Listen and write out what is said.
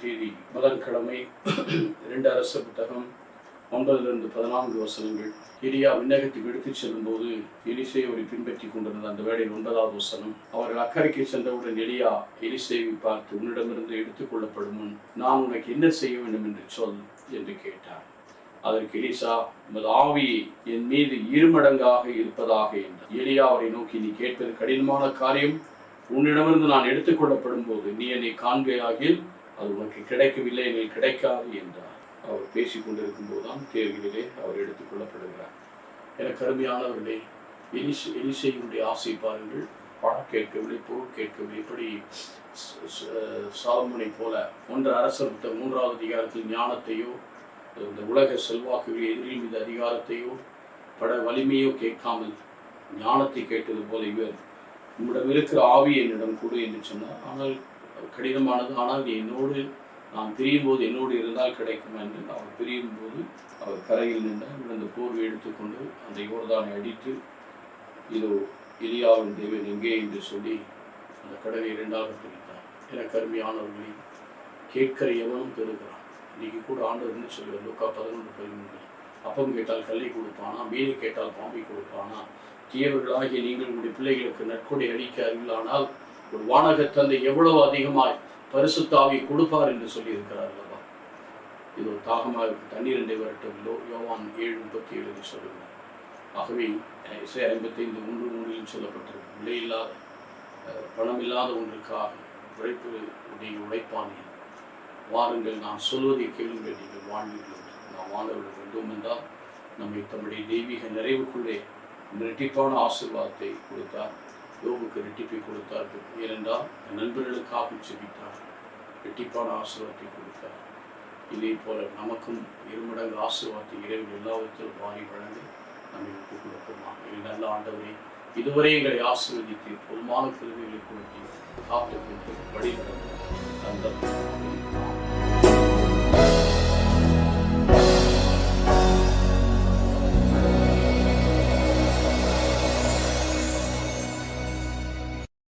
தேதி புதன்கிழமை 2 அரசர் புத்தகம் 9-14 எலியா விண்ணகத்துக்கு எடுத்துச் செல்லும் போது எலிசே அவரை பின்பற்றி கொண்டிருந்த அந்த வேளையில் 9வது வசனம், அவர்கள் அக்கறைக்கு சென்றவுடன் எலியா எலிசேவை பார்த்து, உன்னிடமிருந்து எடுத்துக் கொள்ளப்படும் முன் நான் உனக்கு என்ன செய்ய வேண்டும் என்று சொல் என்று கேட்டார். அதற்கு எலிசா, உமது ஆவி என் மீது 2 மடங்காக இருப்பதாக என்றார். எலியா அவரை நோக்கி, நீ கேட்பது கடினமான காரியம். உன்னிடமிருந்து நான் எடுத்துக்கொள்ளப்படும் போது நீ என்னை காண்பேயாகில் அது உனக்கு கிடைக்கவில்லை, எனில் கிடைக்காது என்றார். அவர் பேசிக் கொண்டிருக்கும் போதுதான் தேர்விலே அவர் எடுத்துக் கொள்ளப்படுகிறார். எனக்கு அருமையானவர்களே, எலிசேயுடைய ஆசை பாருங்கள். பணம் கேட்கவில்லை, பொருள் கேட்கவில்லை. எப்படி சாலமோனை போல 1 அரசர் 3வது அதிகாரத்தில் ஞானத்தையோ இந்த உலக செல்வாக்குகள் எதிரில் மீது அதிகாரத்தையோ பட வலிமையோ கேட்காமல் ஞானத்தை கேட்டது போல இவர், உம்மிடம் இருக்கிற ஆவி என்னிடம் கொடு என்று சொன்னார். ஆனால் கடினமானது. ஆனால் என்னோடு நான் பிரியும் போது என்னோடு இருந்தால் கிடைக்கும் என்று அவர் பிரியும் போது அவர் கரையில் நின்றார். அந்த போர்வை எடுத்துக்கொண்டு அந்த யோர்தானை அடித்து, இதோ எலியாவின் தேவன் எங்கே என்று சொல்லி அந்த கடலை 2ஆக பிரித்தார். எனக்கு அருமையானவர்களை, கேட்கிற எவனும் பெறுகிறான். இன்னைக்கு கூட ஆண்டவர் என்ன சொல்லுவார்? லூக்கா 11:13, அப்பம் கேட்டால் கல்லை கொடுப்பானா, மீனை கேட்டால் பாம்பை கொடுப்பானா? தீயவர்களாகிய நீங்கள் உங்களுடைய பிள்ளைகளுக்கு நற்கொடை அளிக்க அறிவிலானால் ஒரு வானக தந்தை எவ்வளவு அதிகமாய் பரிசுத்த ஆவியை கொடுப்பார் என்று சொல்லியிருக்கிறார் அல்லவா? இது ஒரு தாகமாக தண்ணீர் என்ற வரட்டும். யோவான் 7:37 சொல்லுகிறார். ஆகவே இசை 55:3 சொல்லப்பட்டிருக்கு, விலையில்லாத பணம் இல்லாத ஒன்றுக்காக உழைப்பு நீங்கள் உழைப்பானீர்கள், வாருங்கள் நான் சொல்வதை கேளுங்கள், நீங்கள் வாழ்வீர்கள். நாம் வாழ்வர்கள் கொண்டோம் என்றால் நம்மை தம்முடைய தெய்வீக நிறைவுக்குள்ளே இரட்டிப்பான ஆசீர்வாதத்தை கொடுத்தார். யோபுக்கு இரட்டிப்பை கொடுத்தார். ஏனென்றால் நண்பர்களுக்காக செபித்தார், இரட்டிப்பான ஆசீர்வாதத்தை கொடுத்தார். இதே போல நமக்கும் 2 மடங்கு ஆசீர்வாதத்தை இறைவன் எல்லாவற்றிலும் வாரி வழங்க நம்மை ஒப்புக் கொடுப்போமா? நல்ல ஆண்டவரே, இதுவரை எங்களை ஆசீர்வதித்து பொதுமான கிருபைகளை கொடுத்து காத்துக்கொண்டு வழி நடந்த